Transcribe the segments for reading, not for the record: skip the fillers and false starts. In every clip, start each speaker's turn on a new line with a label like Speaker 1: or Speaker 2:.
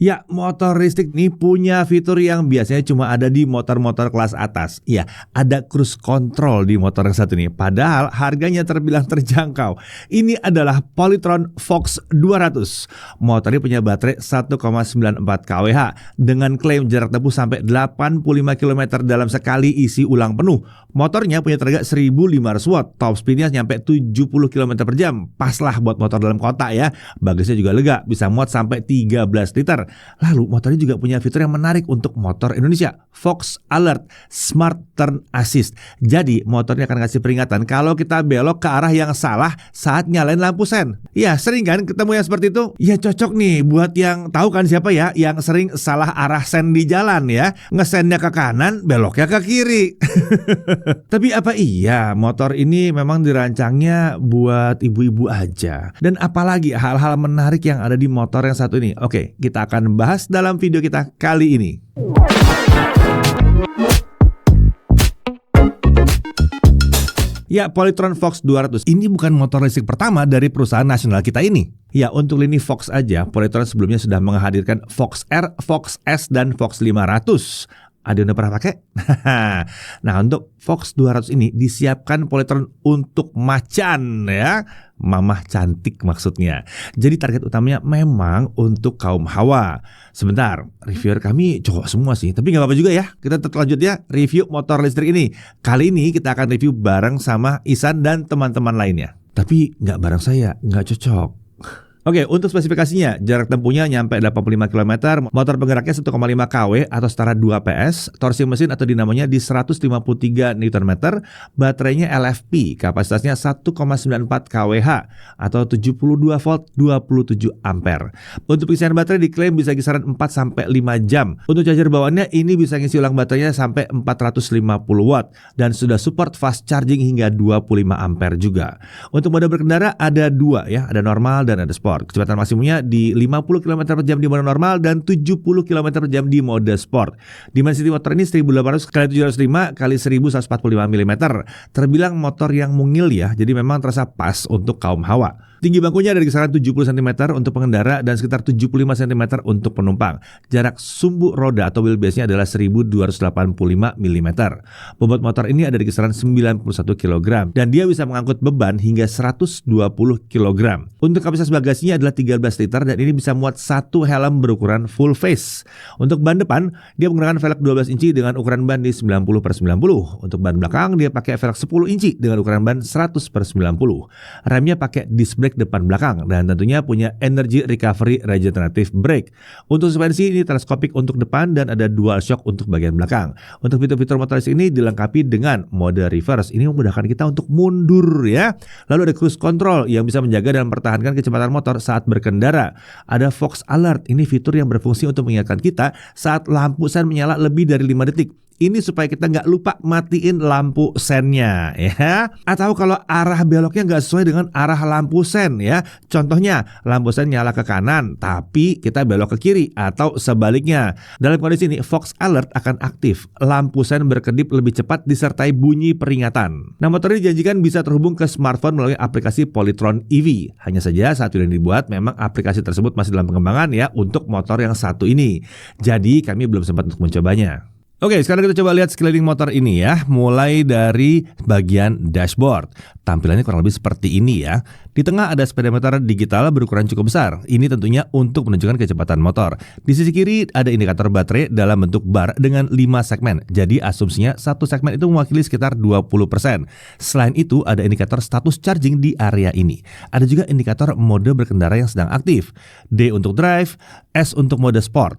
Speaker 1: Ya, motor listrik nih punya fitur yang biasanya cuma ada di motor-motor kelas atas. Ya, ada cruise control di motor yang satu ini. Padahal harganya terbilang terjangkau. Ini adalah Polytron Fox 200. Motor ini punya baterai 1,94 kWh dengan klaim jarak tempuh sampai 85 km dalam sekali isi ulang penuh. Motornya punya tenaga 1500 watt, top speednya nyampe 70 km per jam. Pas lah buat motor dalam kota ya. Bagasinya juga lega, bisa muat sampai 13 liter. Lalu motornya juga punya fitur yang menarik untuk motor Indonesia, Fox Alert Smart Turn Assist. Jadi motornya akan kasih peringatan kalau kita belok ke arah yang salah saat nyalain lampu sen. Ya sering kan ketemu yang seperti itu? Ya cocok nih buat yang tahu kan siapa ya yang sering salah arah sen di jalan ya. Ngesennya ke kanan, beloknya ke kiri. Tapi apa iya motor ini memang dirancangnya buat ibu-ibu aja? Dan apalagi hal-hal menarik yang ada di motor yang satu ini? Oke, kita akan bahas dalam video kita kali ini. Ya, Polytron Fox 200 ini bukan motor listrik pertama dari perusahaan nasional kita ini. Ya, untuk lini Fox aja, Polytron sebelumnya sudah menghadirkan Fox R, Fox S, dan Fox 500. Ada yang udah pernah pakai? Nah, untuk Fox 200 ini disiapkan Polytron untuk macan ya. Mamah cantik maksudnya. Jadi target utamanya memang untuk kaum hawa. Sebentar, reviewer kami cowok semua sih. Tapi gak apa-apa juga ya. Kita tetap lanjut ya review motor listrik ini. Kali ini kita akan review bareng sama Ihsan dan teman-teman lainnya. Tapi gak bareng saya, gak cocok. Oke, untuk spesifikasinya, jarak tempuhnya nyampe 85 km, motor penggeraknya 1,5 kW atau setara 2 PS, torsi mesin atau dinamonya di 153 Nm, baterainya LFP, kapasitasnya 1,94 kWh atau 72 volt 27 ampere. Untuk pengisian baterai diklaim bisa kisaran 4-5 jam. Untuk charger bawaannya ini bisa ngisi ulang baterainya sampai 450 watt dan sudah support fast charging hingga 25 ampere juga. Untuk mode berkendara ada dua ya, ada normal dan ada sport. Kecepatan maksimumnya di 50 km per jam di mode normal dan 70 km per jam di mode sport. Dimensity motor ini 1800 x 705 x 1145 mm. Terbilang motor yang mungil ya, jadi memang terasa pas untuk kaum hawa. Tinggi bangkunya dari kisaran 70 cm untuk pengendara dan sekitar 75 cm untuk penumpang. Jarak sumbu roda atau wheelbase-nya adalah 1285 mm. Bobot motor ini ada di kisaran 91 kg dan dia bisa mengangkut beban hingga 120 kg. Untuk kapasitas bagasinya adalah 13 liter dan ini bisa muat satu helm berukuran full face. Untuk ban depan, dia menggunakan velg 12 inci dengan ukuran ban di 90/90. Untuk ban belakang, dia pakai velg 10 inci dengan ukuran ban 100/90. Remnya pakai disc brake depan belakang dan tentunya punya energy recovery regenerative brake. Untuk suspensi ini teleskopik untuk depan dan ada dual shock untuk bagian belakang. Untuk fitur-fitur motor listrik ini dilengkapi dengan mode reverse. Ini memudahkan kita untuk mundur ya. Lalu ada cruise control yang bisa menjaga dan mempertahankan kecepatan motor saat berkendara. Ada Fox Alert, ini fitur yang berfungsi untuk mengingatkan kita saat lampu sen menyala lebih dari 5 detik. Ini supaya kita nggak lupa matiin lampu sennya ya. Atau kalau arah beloknya nggak sesuai dengan arah lampu sen ya. Contohnya lampu sen nyala ke kanan tapi kita belok ke kiri atau sebaliknya. Dalam kondisi ini Fox Alert akan aktif. Lampu sen berkedip lebih cepat disertai bunyi peringatan. Nah, motor ini dijanjikan bisa terhubung ke smartphone melalui aplikasi Polytron EV. Hanya saja saat ini dibuat memang aplikasi tersebut masih dalam pengembangan ya untuk motor yang satu ini. Jadi kami belum sempat untuk mencobanya. Oke, sekarang kita coba lihat sekeliling motor ini ya. Mulai dari bagian dashboard. Tampilannya kurang lebih seperti ini ya. Di tengah ada speedometer digital berukuran cukup besar. Ini tentunya untuk menunjukkan kecepatan motor. Di sisi kiri ada indikator baterai dalam bentuk bar dengan 5 segmen. Jadi asumsinya satu segmen itu mewakili sekitar 20%. Selain itu ada indikator status charging di area ini. Ada juga indikator mode berkendara yang sedang aktif. D untuk drive, S untuk mode sport.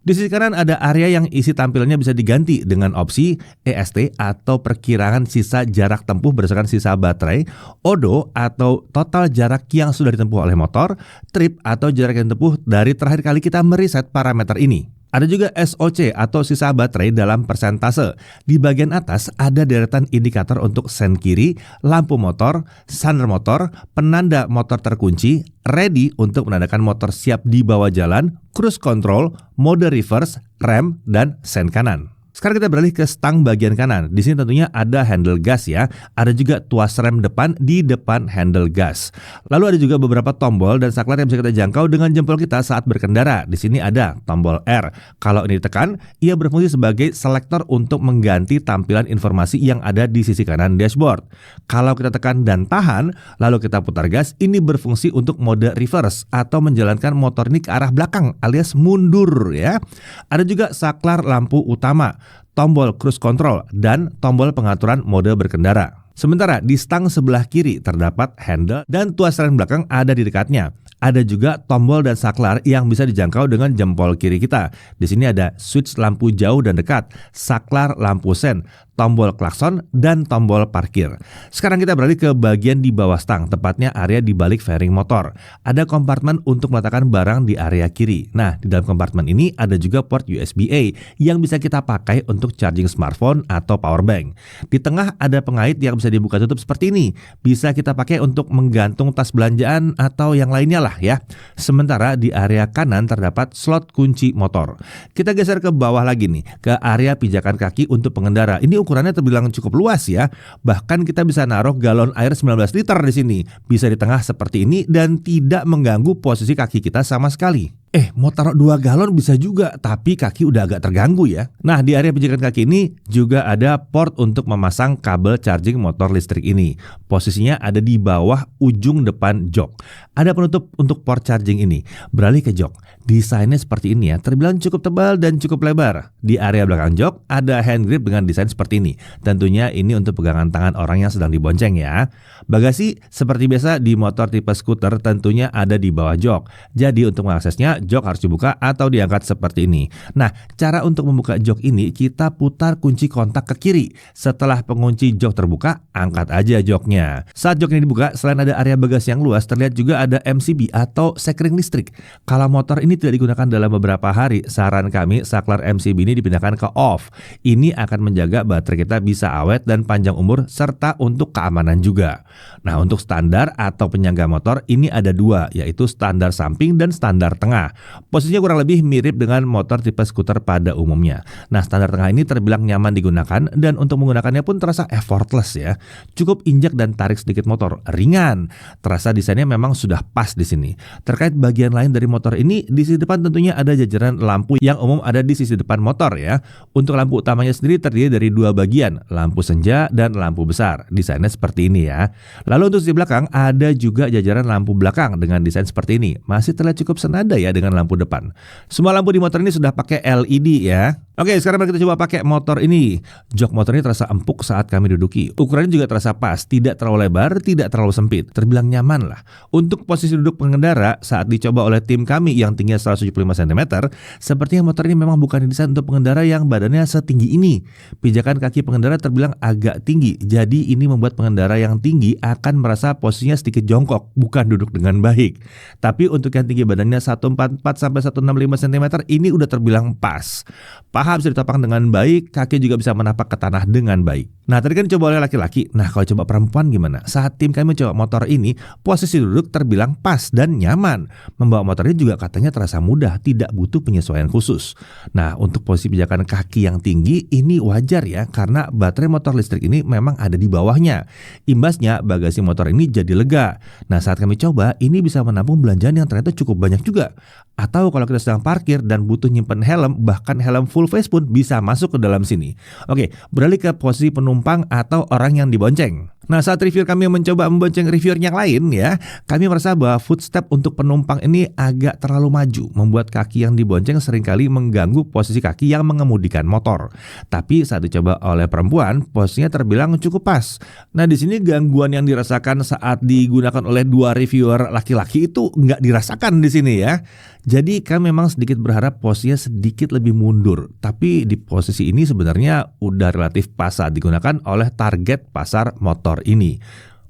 Speaker 1: Di sisi kanan ada area yang isi tampilannya bisa diganti dengan opsi EST atau perkiraan sisa jarak tempuh berdasarkan sisa baterai, odo atau total jarak yang sudah ditempuh oleh motor, trip atau jarak yang ditempuh dari terakhir kali kita meriset parameter ini. Ada juga SOC atau sisa baterai dalam persentase. Di bagian atas ada deretan indikator untuk sen kiri, lampu motor, sender motor, penanda motor terkunci, ready untuk menandakan motor siap dibawa jalan, cruise control, mode reverse, rem, dan sen kanan. Sekarang kita beralih ke stang bagian kanan. Di sini tentunya ada handle gas ya. Ada juga tuas rem depan di depan handle gas. Lalu ada juga beberapa tombol dan saklar yang bisa kita jangkau dengan jempol kita saat berkendara. Di sini ada tombol R. Kalau ini ditekan, ia berfungsi sebagai selektor untuk mengganti tampilan informasi yang ada di sisi kanan dashboard. Kalau kita tekan dan tahan, lalu kita putar gas, ini berfungsi untuk mode reverse atau menjalankan motor ini ke arah belakang alias mundur ya. Ada juga saklar lampu utama, tombol cruise control, dan tombol pengaturan mode berkendara. Sementara di stang sebelah kiri terdapat handle dan tuas rem belakang ada di dekatnya. Ada juga tombol dan saklar yang bisa dijangkau dengan jempol kiri kita. Di sini ada switch lampu jauh dan dekat, saklar lampu sen, tombol klakson, dan tombol parkir. Sekarang kita beralih ke bagian di bawah stang, tepatnya area di balik fairing motor. Ada kompartemen untuk meletakkan barang di area kiri. Nah, di dalam kompartemen ini ada juga port USB-A yang bisa kita pakai untuk charging smartphone atau power bank. Di tengah ada pengait yang bisa dibuka tutup seperti ini. Bisa kita pakai untuk menggantung tas belanjaan atau yang lainnya lah ya. Sementara di area kanan terdapat slot kunci motor. Kita geser ke bawah lagi nih, ke area pijakan kaki untuk pengendara. Ini ukurannya terbilang cukup luas ya. Bahkan kita bisa naruh galon air 19 liter di sini. Bisa di tengah seperti ini dan tidak mengganggu posisi kaki kita sama sekali. Mau taruh 2 galon bisa juga, tapi kaki udah agak terganggu ya. Nah, di area pijakan kaki ini juga ada port untuk memasang kabel charging motor listrik ini. Posisinya ada di bawah ujung depan jok. Ada penutup untuk port charging ini. Beralih ke jok. Desainnya seperti ini ya, terbilang cukup tebal dan cukup lebar. Di area belakang jok ada hand grip dengan desain seperti ini. Tentunya ini untuk pegangan tangan orang yang sedang dibonceng ya. Bagasi seperti biasa di motor tipe skuter tentunya ada di bawah jok. Jadi untuk mengaksesnya, jok harus dibuka atau diangkat seperti ini. Nah, cara untuk membuka jok ini kita putar kunci kontak ke kiri. Setelah pengunci jok terbuka, angkat aja joknya. Saat jok ini dibuka, selain ada area bagasi yang luas, terlihat juga ada MCB atau sekring listrik. Kalau motor ini tidak digunakan dalam beberapa hari, saran kami saklar MCB ini dipindahkan ke off. Ini akan menjaga baterai kita bisa awet dan panjang umur serta untuk keamanan juga. Nah, untuk standar atau penyangga motor ini ada 2, yaitu standar samping dan standar tengah. Posisinya kurang lebih mirip dengan motor tipe skuter pada umumnya. Nah, standar tengah ini terbilang nyaman digunakan dan untuk menggunakannya pun terasa effortless ya. Cukup injak dan tarik sedikit motor, ringan. Terasa desainnya memang sudah pas di sini. Terkait bagian lain dari motor ini, di sisi depan tentunya ada jajaran lampu yang umum ada di sisi depan motor ya. Untuk lampu utamanya sendiri terdiri dari 2 bagian, lampu senja dan lampu besar. Desainnya seperti ini ya. Lalu untuk sisi belakang ada juga jajaran lampu belakang dengan desain seperti ini. Masih terlihat cukup senada ya dengan lampu depan. Semua lampu di motor ini sudah pakai LED ya. Oke, sekarang kita coba pakai motor ini. Jok motor ini terasa empuk saat kami duduki. Ukurannya juga terasa pas, tidak terlalu lebar, tidak terlalu sempit. Terbilang nyaman lah. Untuk posisi duduk pengendara saat dicoba oleh tim kami yang tingginya 175 cm, sepertinya motor ini memang bukan didesain untuk pengendara yang badannya setinggi ini. Pijakan kaki pengendara terbilang agak tinggi. Jadi ini membuat pengendara yang tinggi akan merasa posisinya sedikit jongkok, bukan duduk dengan baik. Tapi untuk yang tinggi badannya 144 sampai 165 cm ini udah terbilang pas. Paha bisa ditopang dengan baik, kaki juga bisa menapak ke tanah dengan baik. Nah, tadi kan coba oleh laki-laki. Nah, kalau coba perempuan gimana? Saat tim kami mencoba motor ini, posisi duduk terbilang pas dan nyaman. Membawa motor ini juga katanya terasa mudah, tidak butuh penyesuaian khusus. Nah, untuk posisi pijakan kaki yang tinggi ini wajar ya, karena baterai motor listrik ini memang ada di bawahnya. Imbasnya, bagasi motor ini jadi lega. Nah, saat kami coba, ini bisa menampung belanjaan yang ternyata cukup banyak juga. Atau kalau kita sedang parkir dan butuh nyimpen helm, bahkan helm full face pun bisa masuk ke dalam sini. Oke, beralih ke posisi penumpang atau orang yang dibonceng. Nah, saat reviewer kami mencoba membonceng reviewer yang lain ya, kami merasa bahwa footstep untuk penumpang ini agak terlalu maju, membuat kaki yang dibonceng seringkali mengganggu posisi kaki yang mengemudikan motor. Tapi saat dicoba oleh perempuan, posisinya terbilang cukup pas. Nah, di sini gangguan yang dirasakan saat digunakan oleh 2 reviewer laki-laki itu nggak dirasakan di sini ya. Jadi kami memang sedikit berharap posisinya sedikit lebih mundur. Tapi di posisi ini sebenarnya udah relatif pas saat digunakan oleh target pasar motor ini.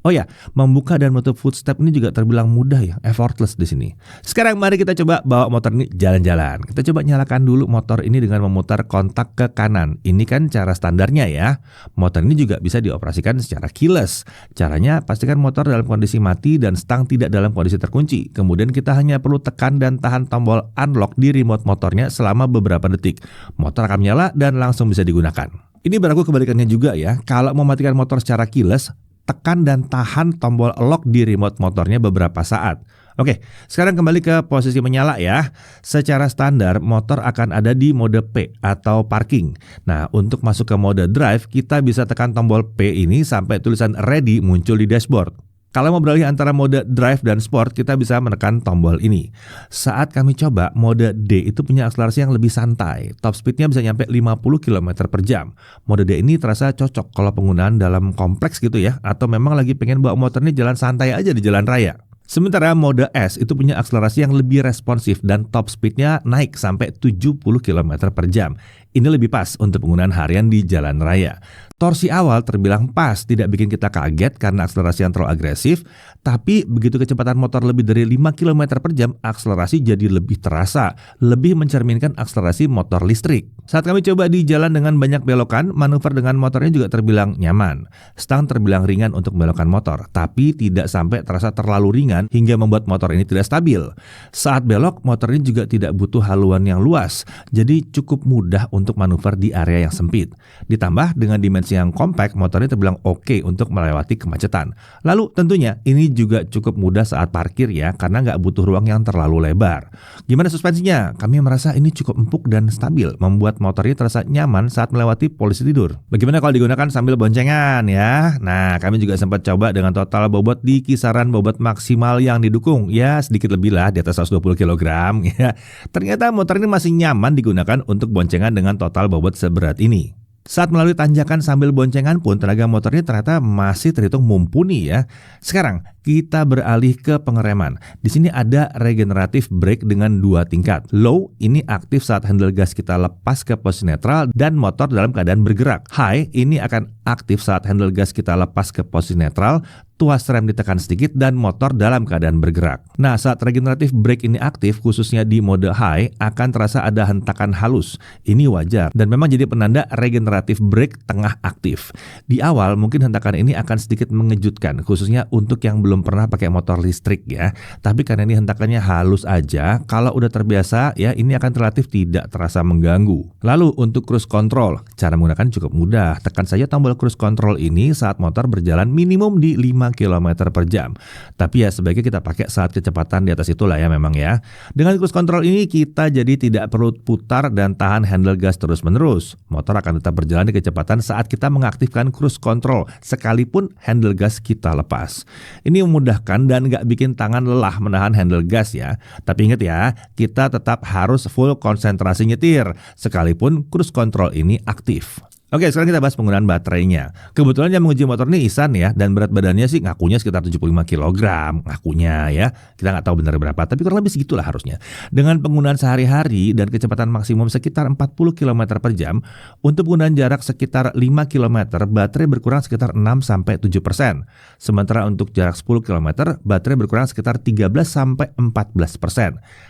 Speaker 1: Oh ya, membuka dan menutup footstep ini juga terbilang mudah ya, effortless di sini. Sekarang mari kita coba bawa motor ini jalan-jalan. Kita coba nyalakan dulu motor ini dengan memutar kontak ke kanan. Ini kan cara standarnya ya. Motor ini juga bisa dioperasikan secara keyless. Caranya pastikan motor dalam kondisi mati dan stang tidak dalam kondisi terkunci. Kemudian kita hanya perlu tekan dan tahan tombol unlock di remote motornya selama beberapa detik. Motor akan menyala dan langsung bisa digunakan. Ini berlaku kebalikannya juga ya. Kalau mematikan motor secara keyless, tekan dan tahan tombol lock di remote motornya beberapa saat. Oke, sekarang kembali ke posisi menyala ya. Secara standar, motor akan ada di mode P atau parking. Nah, untuk masuk ke mode drive, kita bisa tekan tombol P ini sampai tulisan ready muncul di dashboard. Kalau mau beralih antara mode drive dan sport, kita bisa menekan tombol ini. Saat kami coba, mode D itu punya akselerasi yang lebih santai. Top speednya bisa nyampe 50 km per jam. Mode D ini terasa cocok kalau penggunaan dalam kompleks gitu ya, atau memang lagi pengen bawa motor ini jalan santai aja di jalan raya. Sementara mode S itu punya akselerasi yang lebih responsif dan top speednya naik sampai 70 km per jam. Ini lebih pas untuk penggunaan harian di jalan raya. Torsi awal terbilang pas, tidak bikin kita kaget karena akselerasi yang terlalu agresif, tapi begitu kecepatan motor lebih dari 5 km per jam, akselerasi jadi lebih terasa, lebih mencerminkan akselerasi motor listrik. Saat kami coba di jalan dengan banyak belokan, manuver dengan motornya juga terbilang nyaman. Stang terbilang ringan untuk membelokkan motor, tapi tidak sampai terasa terlalu ringan hingga membuat motor ini tidak stabil. Saat belok, motor ini juga tidak butuh haluan yang luas, jadi cukup mudah untuk manuver di area yang sempit. Ditambah dengan dimensi yang compact, motor ini terbilang oke untuk melewati kemacetan. Lalu tentunya ini juga cukup mudah saat parkir ya, karena nggak butuh ruang yang terlalu lebar. Gimana suspensinya? Kami merasa ini cukup empuk dan stabil, membuat motor ini terasa nyaman saat melewati posisi tidur. Bagaimana kalau digunakan sambil boncengan ya? Nah, kami juga sempat coba dengan total bobot di kisaran bobot maksimal yang didukung, ya sedikit lebih lah, di atas 120 kg ya. Ternyata motor ini masih nyaman digunakan untuk boncengan dengan total bobot seberat ini. Saat melalui tanjakan sambil boncengan pun tenaga motornya ternyata masih terhitung mumpuni ya. Sekarang kita beralih ke pengereman. Di sini ada regeneratif brake dengan 2 tingkat. Low ini aktif saat handle gas kita lepas ke posisi netral dan motor dalam keadaan bergerak. High ini akan aktif saat handle gas kita lepas ke posisi netral, tuas rem ditekan sedikit dan motor dalam keadaan bergerak. Nah, saat regeneratif brake ini aktif, khususnya di mode high, akan terasa ada hentakan halus. Ini wajar dan memang jadi penanda regeneratif brake tengah aktif. Di awal mungkin hentakan ini akan sedikit mengejutkan, khususnya untuk yang belum pernah pakai motor listrik ya. Tapi karena ini hentakannya halus aja, kalau udah terbiasa ya ini akan relatif tidak terasa mengganggu. Lalu untuk cruise control, cara menggunakan cukup mudah. Tekan saja tombol cruise control ini saat motor berjalan minimum di 5 km per jam. Tapi ya sebaiknya kita pakai saat kecepatan di atas itulah ya memang ya. Dengan cruise control ini kita jadi tidak perlu putar dan tahan handle gas terus-menerus. Motor akan tetap berjalan di kecepatan saat kita mengaktifkan cruise control sekalipun handle gas kita lepas. Ini memudahkan dan nggak bikin tangan lelah menahan handle gas ya. Tapi ingat ya, kita tetap harus full konsentrasi nyetir sekalipun cruise control ini aktif. Oke, sekarang kita bahas penggunaan baterainya. Kebetulan yang menguji motor ini Ihsan ya, dan berat badannya sih ngakunya sekitar 75 kg, ngakunya ya. Kita nggak tahu benar berapa, tapi kurang lebih segitulah harusnya. Dengan penggunaan sehari-hari dan kecepatan maksimum sekitar 40 km per jam, untuk penggunaan jarak sekitar 5 km, baterai berkurang sekitar 6-7%. Sementara untuk jarak 10 km, baterai berkurang sekitar 13-14%.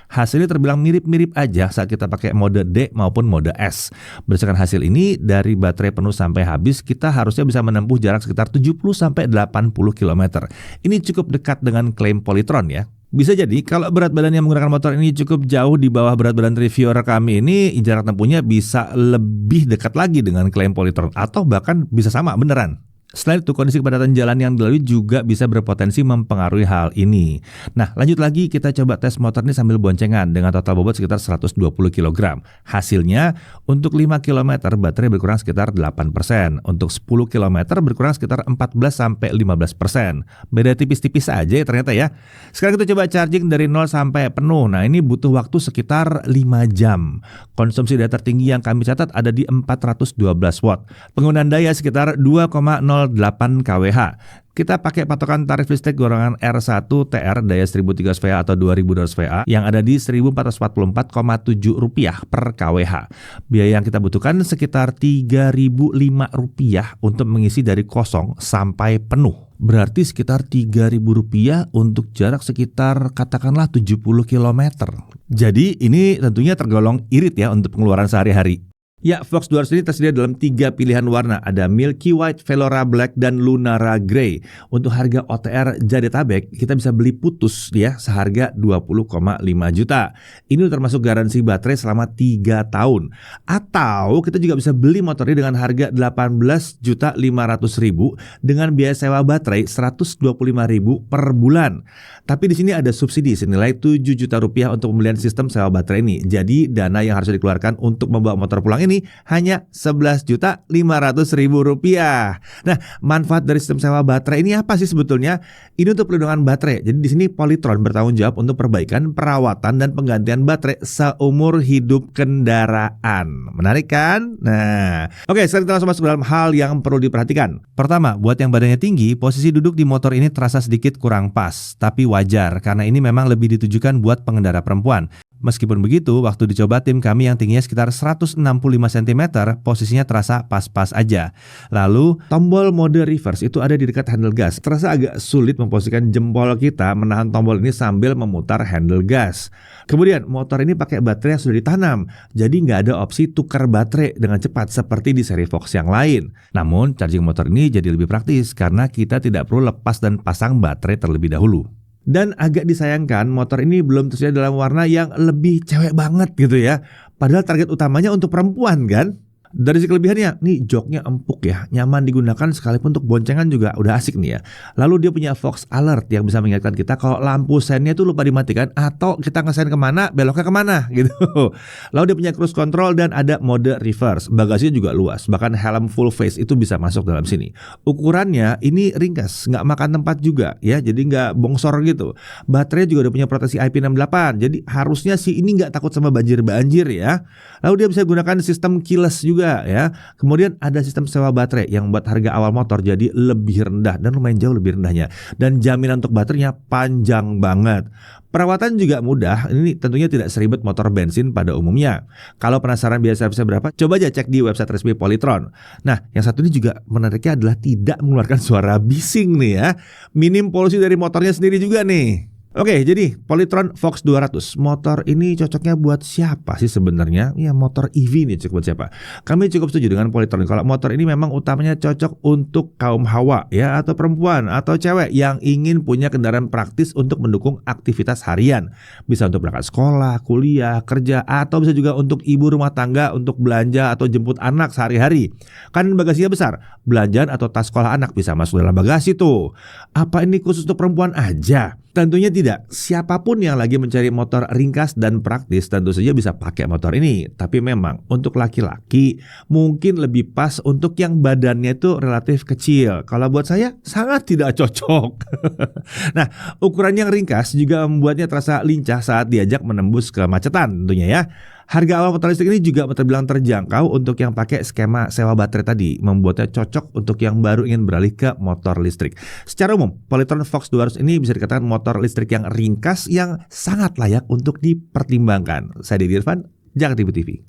Speaker 1: Hasilnya terbilang mirip-mirip aja saat kita pakai mode D maupun mode S. Berdasarkan hasil ini, dari baterai penuh sampai habis, kita harusnya bisa menempuh jarak sekitar 70-80 km. Ini cukup dekat dengan klaim Polytron ya. Bisa jadi kalau berat badan yang menggunakan motor ini cukup jauh di bawah berat badan reviewer kami ini, jarak tempuhnya bisa lebih dekat lagi dengan klaim Polytron atau bahkan bisa sama beneran. Selain itu, kondisi kepadatan jalan yang dilalui juga bisa berpotensi mempengaruhi hal ini. Nah, lanjut lagi kita coba tes motor ini sambil boncengan dengan total bobot sekitar 120 kg. Hasilnya, untuk 5 km baterai berkurang sekitar 8%. Untuk 10 km berkurang sekitar 14-15%. Beda tipis-tipis aja ya ternyata ya. Sekarang kita coba charging dari 0 sampai penuh. Nah, ini butuh waktu sekitar 5 jam. Konsumsi daya tertinggi yang kami catat ada di 412 watt. Penggunaan daya sekitar 2,0 08 kWh. Kita pakai patokan tarif listrik golongan R1 TR daya 1300 VA atau 2200 VA yang ada di Rp1.444,7 per kWh. Biaya yang kita butuhkan sekitar Rp3.005 untuk mengisi dari kosong sampai penuh. Berarti sekitar Rp3.000 untuk jarak sekitar katakanlah 70 km. Jadi ini tentunya tergolong irit ya untuk pengeluaran sehari-hari. Ya, Fox 200 ini tersedia dalam 3 pilihan warna. Ada Milky White, Velora Black, dan Lunara Grey. Untuk harga OTR Jadetabek, kita bisa beli putus ya, seharga 20,5 juta. Ini termasuk garansi baterai selama 3 tahun. Atau kita juga bisa beli motor ini dengan harga 18.500.000 dengan biaya sewa baterai 125.000 per bulan. Tapi di sini ada subsidi senilai 7 juta rupiah untuk pembelian sistem sewa baterai ini. Jadi dana yang harus dikeluarkan untuk membawa motor pulang ini hanya Rp11.500.000. Nah, manfaat dari sistem sewa baterai ini apa sih sebetulnya? Ini untuk pelindungan baterai. Jadi di sini Polytron bertanggung jawab untuk perbaikan, perawatan, dan penggantian baterai seumur hidup kendaraan. Menarik kan? Nah, oke, sekarang kita langsung masuk dalam hal yang perlu diperhatikan. Pertama, buat yang badannya tinggi, posisi duduk di motor ini terasa sedikit kurang pas, tapi wajar karena ini memang lebih ditujukan buat pengendara perempuan. Meskipun begitu, waktu dicoba tim kami yang tingginya sekitar 165 cm, posisinya terasa pas-pas aja. Lalu, tombol mode reverse itu ada di dekat handle gas. Terasa agak sulit memposisikan jempol kita menahan tombol ini sambil memutar handle gas. Kemudian, motor ini pakai baterai yang sudah ditanam, jadi nggak ada opsi tukar baterai dengan cepat seperti di seri Fox yang lain. Namun, charging motor ini jadi lebih praktis karena kita tidak perlu lepas dan pasang baterai terlebih dahulu. Dan agak disayangkan motor ini belum tersedia dalam warna yang lebih cewek banget gitu ya. Padahal target utamanya untuk perempuan kan. Dari sisi kelebihannya, nih joknya empuk ya, nyaman digunakan sekalipun untuk boncengan juga udah asik nih ya. Lalu dia punya Fox Alert yang bisa mengingatkan kita kalau lampu sennya itu lupa dimatikan atau kita ngesen kemana, beloknya kemana gitu. Lalu dia punya cruise control dan ada mode reverse. Bagasinya juga luas, bahkan helm full face itu bisa masuk dalam sini. Ukurannya ini ringkas, nggak makan tempat juga ya, jadi nggak bongsor gitu. Baterai juga udah punya proteksi IP68, jadi harusnya sih ini nggak takut sama banjir-banjir ya. Lalu dia bisa gunakan sistem keyless juga ya. Kemudian ada sistem sewa baterai yang membuat harga awal motor jadi lebih rendah dan lumayan jauh lebih rendahnya. Dan jaminan untuk baterainya panjang banget. Perawatan juga mudah. Ini tentunya tidak seribet motor bensin pada umumnya. Kalau penasaran biaya servisnya berapa, coba aja cek di website resmi Polytron. Nah, yang satu ini juga menariknya adalah tidak mengeluarkan suara bising nih ya. Minim polusi dari motornya sendiri juga nih. Oke, jadi Polytron Fox 200 motor ini cocoknya buat siapa sih sebenarnya? Ya, motor EV ini cocok buat siapa? Kami cukup setuju dengan Polytron kalau motor ini memang utamanya cocok untuk kaum hawa ya, atau perempuan atau cewek yang ingin punya kendaraan praktis untuk mendukung aktivitas harian. Bisa untuk berangkat sekolah, kuliah, kerja, atau bisa juga untuk ibu rumah tangga untuk belanja atau jemput anak sehari-hari. Kan bagasinya besar, belanjaan atau tas sekolah anak bisa masuk dalam bagasi tuh. Apa ini khusus untuk perempuan aja? Tentunya tidak. Siapapun yang lagi mencari motor ringkas dan praktis tentu saja bisa pakai motor ini. Tapi memang untuk laki-laki mungkin lebih pas untuk yang badannya itu relatif kecil. Kalau buat saya sangat tidak cocok. Nah, ukuran yang ringkas juga membuatnya terasa lincah saat diajak menembus kemacetan tentunya ya. Harga awal motor listrik ini juga terbilang terjangkau untuk yang pakai skema sewa baterai tadi, membuatnya cocok untuk yang baru ingin beralih ke motor listrik. Secara umum, Polytron Fox 200 ini bisa dikatakan motor listrik yang ringkas yang sangat layak untuk dipertimbangkan. Saya Deddy Irfan, Jakarta TV.